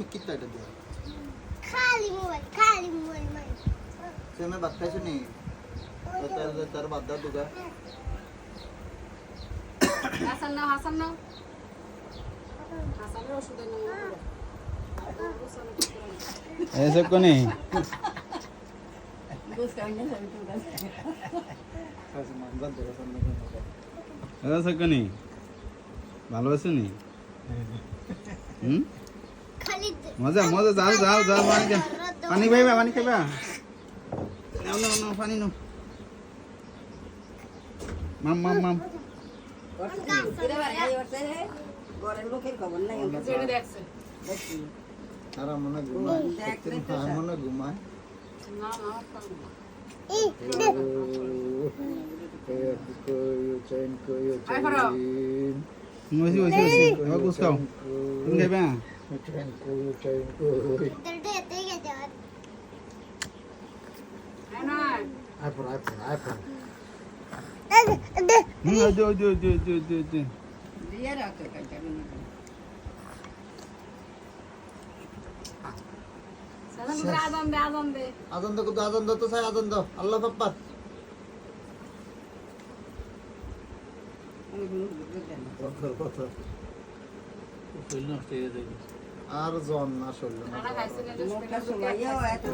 তুমি কিত্তা এটা দিও খালি মোবাইল মাই তুমি ভাত খাইছো নি তার বাদ দাও দুগা হাসান নাও হাসানের ওষুধের নাম এসব কোনি এসব কোনি ভালো আছো নি খালি মজা মজা যাও পানি খাইবা পানি খাইবা নাও পানি নাও মাম ঘরের লোকের খবর নাই জেনে দেখছে আর মনে ঘুমায় মনে ঘুমায় না ওইসি এবার গুছ খাও তুমি খাইবা দরদে এতে গেছে না দিয়ে রাখো কাজে সালাম আদম দে আজান দাও তো চাই আজান দাও আল্লাহ পাপ্পা কথা আর জন আসলে খানা খাইছেন সময় এত